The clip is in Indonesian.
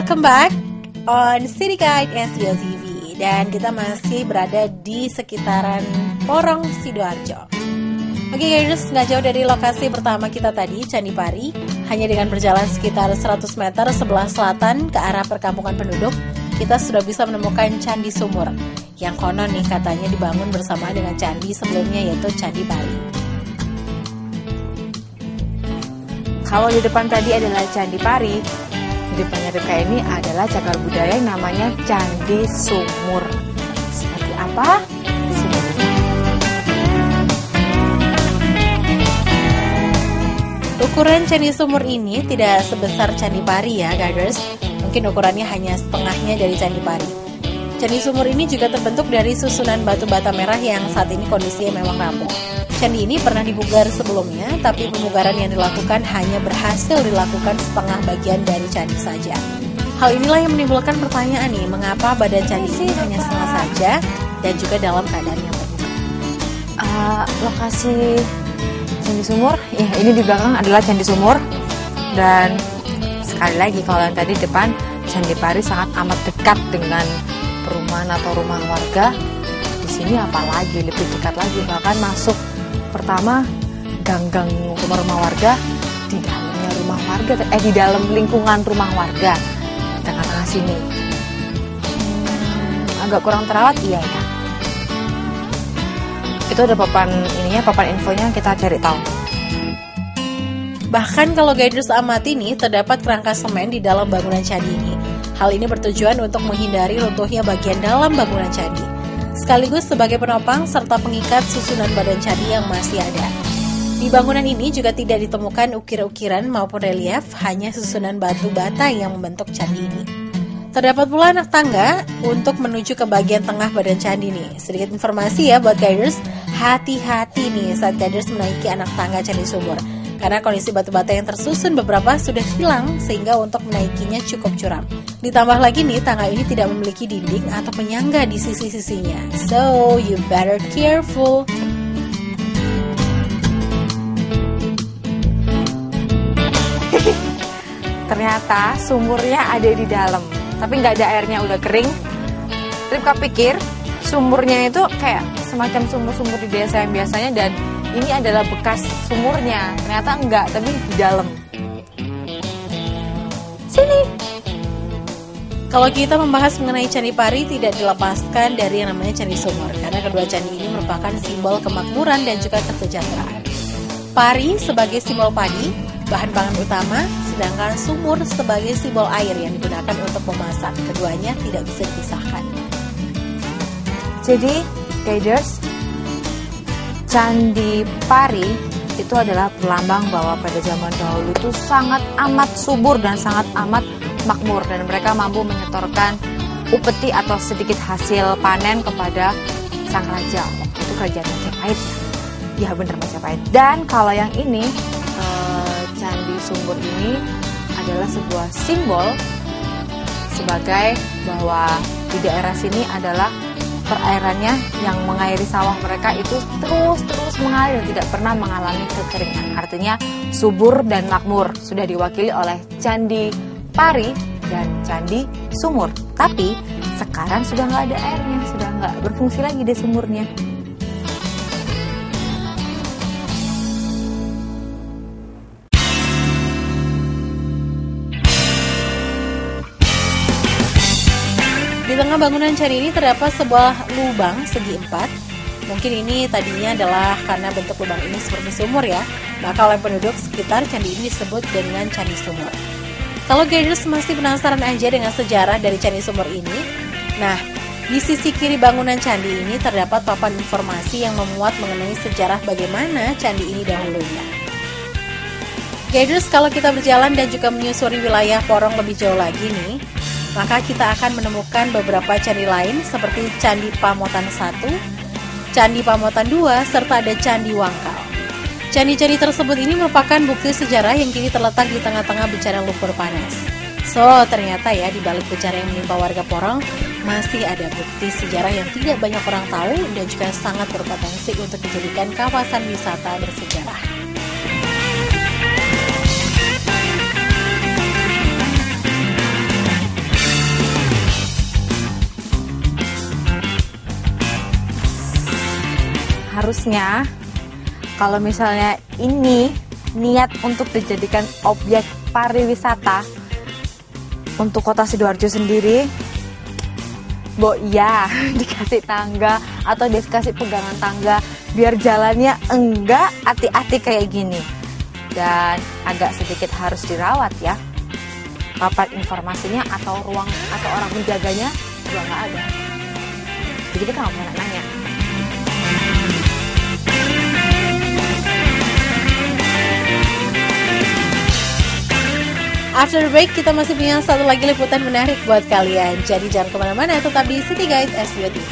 welcome back on City Guide SEO TV. Dan kita masih berada di sekitaran Porong Sidoarjo. Oke guys, nggak jauh dari lokasi pertama kita tadi, Candi Pari. Hanya dengan berjalan sekitar 100 meter sebelah selatan ke arah perkampungan penduduk, kita sudah bisa menemukan Candi Sumur, yang konon nih katanya dibangun bersama dengan candi sebelumnya, yaitu Candi Pari. Kalau di depan tadi adalah Candi Pari, di depannya Rika ini adalah cagar budaya yang namanya Candi Sumur. Seperti apa? Ukuran Candi Sumur ini tidak sebesar Candi Pari ya guys. Mungkin ukurannya hanya setengahnya dari Candi Pari. Candi Sumur ini juga terbentuk dari susunan batu bata merah yang saat ini kondisinya memang rapuh. Candi ini pernah dipugar sebelumnya, tapi pemugaran yang dilakukan hanya berhasil dilakukan setengah bagian dari candi saja. Hal inilah yang menimbulkan pertanyaan nih, mengapa badan candi ini hanya setengah saja dan juga dalam keadaan yang terbuka. Lokasi Candi Sumur, ya ini di belakang adalah Candi Sumur. Dan sekali lagi kalau yang tadi depan, Candi Pari sangat amat dekat dengan perumahan atau rumah warga. Di sini apalagi lebih dekat lagi, bahkan masuk pertama gang-gang rumah warga, di dalamnya rumah warga, di dalam lingkungan rumah warga, tengah-tengah sini. Agak kurang terawat, iya ya. Itu ada papan infonya, kita cari tahu. Bahkan kalau guiders amati nih, terdapat kerangka semen di dalam bangunan candi ini. Hal ini bertujuan untuk menghindari runtuhnya bagian dalam bangunan candi, sekaligus sebagai penopang serta pengikat susunan badan candi yang masih ada. Di bangunan ini juga tidak ditemukan ukir-ukiran maupun relief, hanya susunan batu bata yang membentuk candi ini. Terdapat pula anak tangga untuk menuju ke bagian tengah badan candi nih. Sedikit informasi ya buat guiders, hati-hati nih saat guiders menaiki anak tangga Candi Sumur, karena kondisi batu bata yang tersusun beberapa sudah hilang sehingga untuk menaikinya cukup curam. Ditambah lagi nih, tangga ini tidak memiliki dinding atau penyangga di sisi-sisinya. So, you better careful. Ternyata sumurnya ada di dalam, tapi nggak ada airnya, udah kering. Ripka pikir sumurnya itu kayak semacam sumur-sumur di desa yang biasanya, dan ini adalah bekas sumurnya. Ternyata enggak, tapi di dalam. Sini. Kalau kita membahas mengenai Candi Pari, tidak dilepaskan dari yang namanya Candi Sumur, karena kedua candi ini merupakan simbol kemakmuran dan juga kesejahteraan. Pari sebagai simbol padi, bahan pangan utama, sedangkan sumur sebagai simbol air yang digunakan untuk memasak. Keduanya tidak bisa dipisahkan. Jadi, guiders, Candi Pari itu adalah perlambang bahwa pada zaman dahulu itu sangat amat subur dan sangat amat makmur, dan mereka mampu menyetorkan upeti atau sedikit hasil panen kepada sang raja. Waktu itu kerajaan Majapahit ya. Ya benar, Majapahit. Dan kalau yang ini, Candi Sumur ini adalah sebuah simbol sebagai bahwa di daerah sini adalah perairannya yang mengairi sawah mereka itu terus mengalir, tidak pernah mengalami kekeringan. Artinya subur dan makmur, sudah diwakili oleh Candi Pari dan Candi Sumur. Tapi sekarang sudah nggak ada airnya, sudah nggak berfungsi lagi deh sumurnya. Di tengah bangunan candi ini terdapat sebuah lubang segi 4. Mungkin ini tadinya adalah karena bentuk lubang ini seperti sumur ya, maka oleh penduduk sekitar candi ini disebut dengan Candi Sumur. Kalau guiders masih penasaran aja dengan sejarah dari Candi Sumur ini, nah di sisi kiri bangunan candi ini terdapat papan informasi yang memuat mengenai sejarah bagaimana candi ini dahulunya. Guiders, kalau kita berjalan dan juga menyusuri wilayah Porong lebih jauh lagi nih, maka kita akan menemukan beberapa candi lain seperti Candi Pamotan 1, Candi Pamotan 2, serta ada Candi Wangkal. Candi-candi tersebut ini merupakan bukti sejarah yang kini terletak di tengah-tengah bencana lumpur panas. So, ternyata ya di balik bencana yang menimpa warga Porong, masih ada bukti sejarah yang tidak banyak orang tahu dan juga sangat berpotensi untuk dijadikan kawasan wisata bersejarah. harusnya kalau misalnya ini niat untuk dijadikan objek pariwisata untuk kota Sidoarjo sendiri, ya dikasih tangga atau dikasih pegangan tangga biar jalannya enggak hati-hati kayak gini, dan agak sedikit harus dirawat ya. Papan informasinya atau ruang atau orang menjaganya juga nggak ada, jadi kita nggak pernah nanya. After the break, kita masih punya satu lagi liputan menarik buat kalian. Jadi jangan kemana-mana, tetap di City Guide SBY TV.